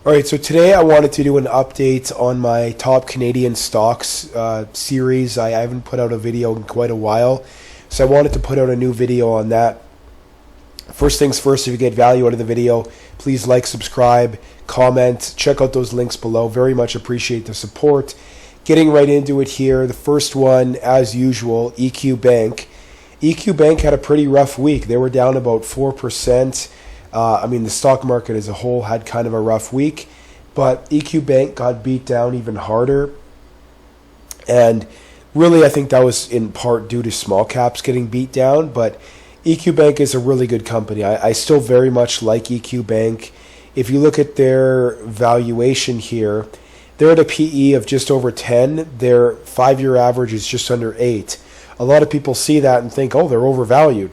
All right, so today I wanted to do an update on my top Canadian stocks series. I haven't put out a video in quite a while, so I wanted to put out a new video on that. First things first, if you get value out of the video, please like, subscribe, comment, check out those links below. Very much appreciate the support. Getting right into it here, the first one, as usual, EQ Bank. EQ Bank had a pretty rough week. They were down about 4%. The stock market as a whole had kind of a rough week, but EQ Bank got beat down even harder. And really, I think that was in part due to small caps getting beat down, but EQ Bank is a really good company. I still very much like EQ Bank. If you look at their valuation here, they're at a PE of just over 10. Their 5-year average is just under 8. A lot of people see that and think, oh, they're overvalued.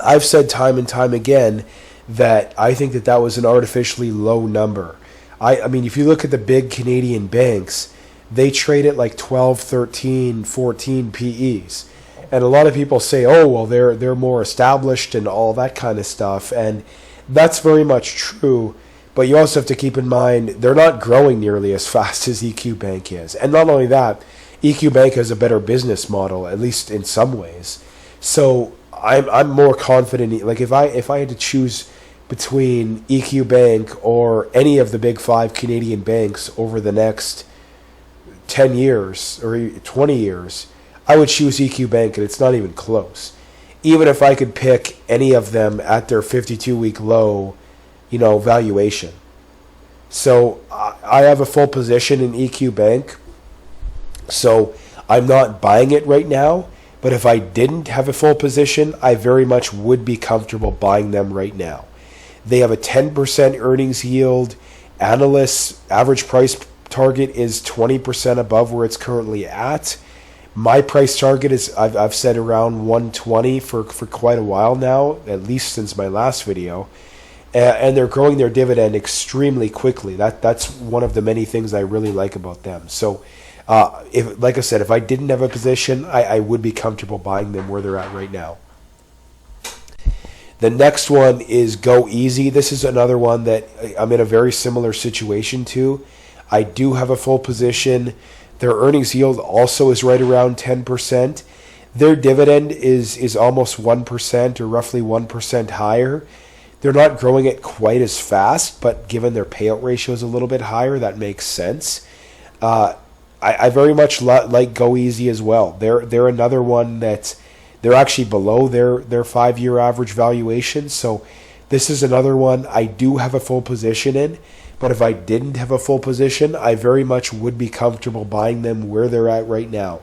I've said time and time again that I think that was an artificially low number. I mean, if you look at the big Canadian banks, they trade at like 12, 13, 14 PEs. And a lot of people say, oh, well, they're more established and all that kind of stuff. And that's very much true. But you also have to keep in mind, they're not growing nearly as fast as EQ Bank is. And not only that, EQ Bank has a better business model, at least in some ways. So I'm more confident. Like if I had to choose between EQ Bank or any of the big 5 Canadian banks over the next 10 years or 20 years, I would choose EQ Bank, and it's not even close. Even if I could pick any of them at their 52-week low, valuation. So I have a full position in EQ Bank. So I'm not buying it right now. But if I didn't have a full position, I very much would be comfortable buying them right now. They have a 10% earnings yield. Analysts' average price target is 20% above where it's currently at. My price target is, I've said, around 120 for quite a while now, at least since my last video. And they're growing their dividend extremely quickly. That's one of the many things I really like about them. So, like I said, if I didn't have a position, I would be comfortable buying them where they're at right now. The next one is Go Easy. This is another one that I'm in a very similar situation to. I do have a full position. Their earnings yield also is right around 10%. Their dividend is almost 1% or roughly 1% higher. They're not growing it quite as fast, but given their payout ratio is a little bit higher, that makes sense. I very much like Go Easy as well. They're another one that they're actually below their 5-year average valuation. So this is another one I do have a full position in. But if I didn't have a full position, I very much would be comfortable buying them where they're at right now.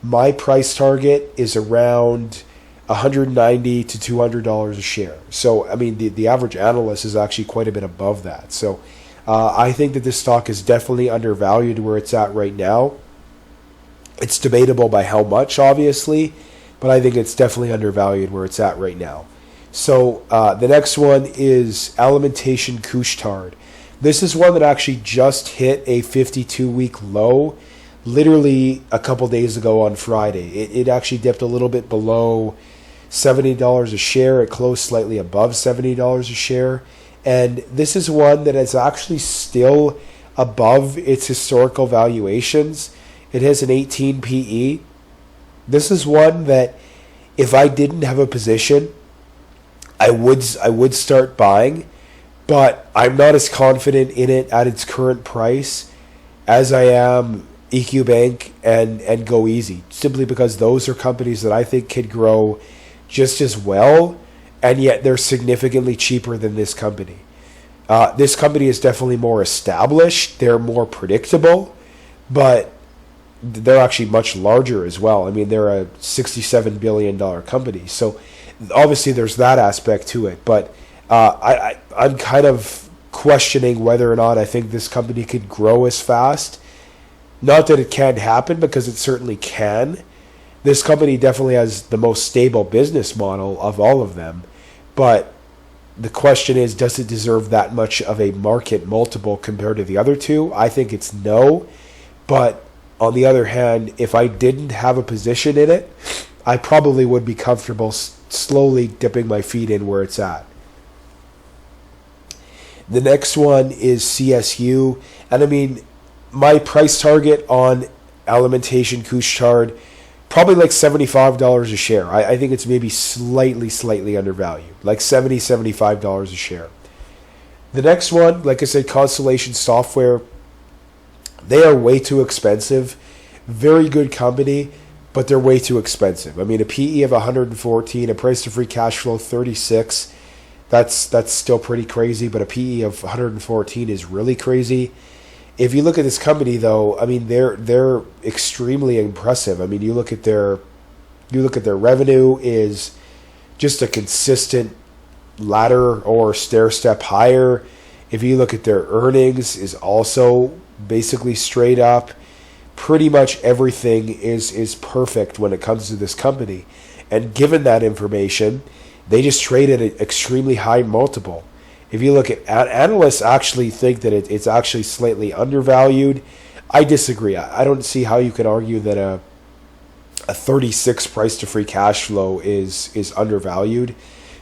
My price target is around $190 to $200 a share. So, I mean, the average analyst is actually quite a bit above that. So I think that this stock is definitely undervalued where it's at right now. It's debatable by how much, obviously, but I think it's definitely undervalued where it's at right now. So the next one is Alimentation Couche-Tard. This is one that actually just hit a 52-week low literally a couple days ago on Friday. It actually dipped a little bit below $70 a share. It closed slightly above $70 a share. And this is one that is actually still above its historical valuations. It has an 18 PE. This is one that if I didn't have a position, I would start buying, but I'm not as confident in it at its current price as I am EQ Bank and Go Easy, simply because those are companies that I think could grow just as well, and yet they're significantly cheaper than this company. This company is definitely more established. They're more predictable, but they're actually much larger as well. I mean, they're a $67 billion company. So obviously there's that aspect to it. But I'm kind of questioning whether or not I think this company could grow as fast. Not that it can't happen, because it certainly can. This company definitely has the most stable business model of all of them. But the question is, does it deserve that much of a market multiple compared to the other two? I think it's no. But on the other hand, if I didn't have a position in it, I probably would be comfortable slowly dipping my feet in where it's at. The next one is CSU. And I mean, my price target on Alimentation Couche-Tard, probably like $75 a share. I think it's maybe slightly undervalued, like $75 a share. The next one, like I said, Constellation Software, they are way too expensive. Very good company, but they're way too expensive. I mean, a PE of 114, a price to free cash flow 36. That's still pretty crazy, but a PE of 114 is really crazy. If you look at this company, though, I mean, they're extremely impressive. I mean, you look at their revenue is just a consistent ladder or stair step higher. If you look at their earnings, is also basically straight up. Pretty much everything is perfect when it comes to this company. And given that information, they just trade at an extremely high multiple. If you look at analysts actually think that it's actually slightly undervalued. I disagree. I don't see how you can argue that a 36 price to free cash flow is undervalued.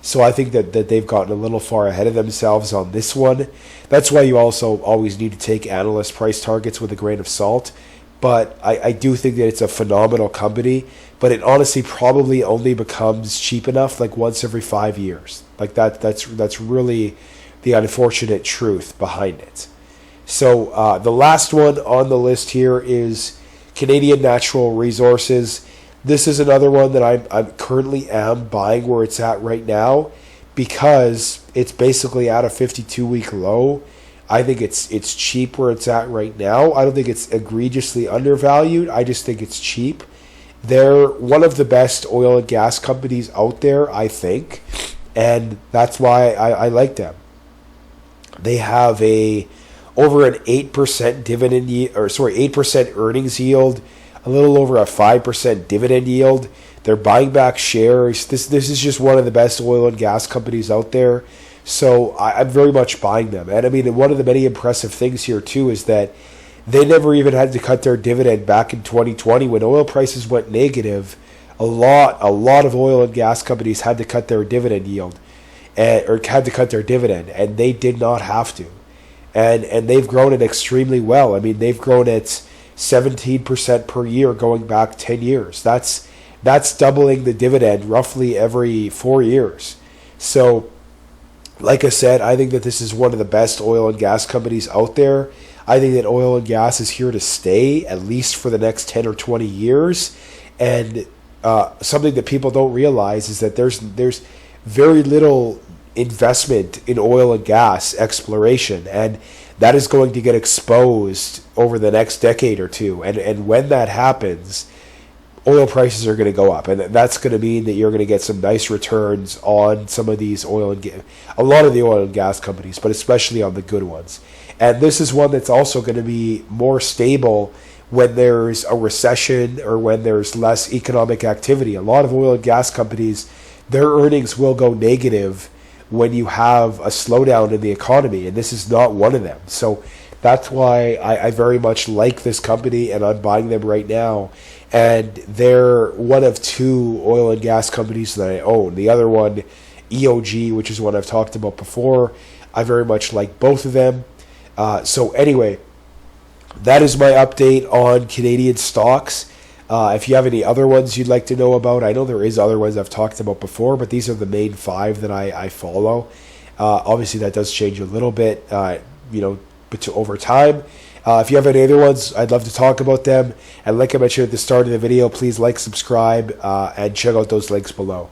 So I think that they've gotten a little far ahead of themselves on this one. That's why you also always need to take analyst price targets with a grain of salt. But I do think that it's a phenomenal company. But it honestly probably only becomes cheap enough like once every 5 years. Like that's really the unfortunate truth behind it. So the last one on the list here is Canadian Natural Resources. This is another one that I'm currently buying where it's at right now because it's basically at a 52-week low. I think it's cheap where it's at right now. I don't think it's egregiously undervalued. I just think it's cheap. They're one of the best oil and gas companies out there, I think, and that's why I like them. They have over an 8% dividend 8% earnings yield, a little over a 5% dividend yield. They're buying back shares. This is just one of the best oil and gas companies out there. So I'm very much buying them. And I mean, one of the many impressive things here too is that they never even had to cut their dividend back in 2020 when oil prices went negative. A lot of oil and gas companies had to cut their dividend yield, or had to cut their dividend, and they did not have to. And they've grown it extremely well. I mean, they've grown it 17% per year going back 10 years. That's doubling the dividend roughly every 4 years. So, like I said, I think that this is one of the best oil and gas companies out there. I think that oil and gas is here to stay, at least for the next 10 or 20 years. And something that people don't realize is that there's very little investment in oil and gas exploration, and that is going to get exposed over the next decade or two. And when that happens, oil prices are going to go up, and that's going to mean that you're going to get some nice returns on some of these a lot of the oil and gas companies, but especially on the good ones. And this is one that's also going to be more stable when there's a recession or when there's less economic activity. A lot of oil and gas companies, their earnings will go negative when you have a slowdown in the economy, and this is not one of them. So that's why I very much like this company, and I'm buying them right now. And they're one of two oil and gas companies that I own. The other one, EOG, which is one I've talked about before, I very much like both of them. So anyway, that is my update on Canadian stocks. If you have any other ones you'd like to know about, I know there is other ones I've talked about before, but these are the main 5 that I follow. Obviously, that does change a little bit, but over time. If you have any other ones, I'd love to talk about them. And like I mentioned at the start of the video, please like, subscribe, and check out those links below.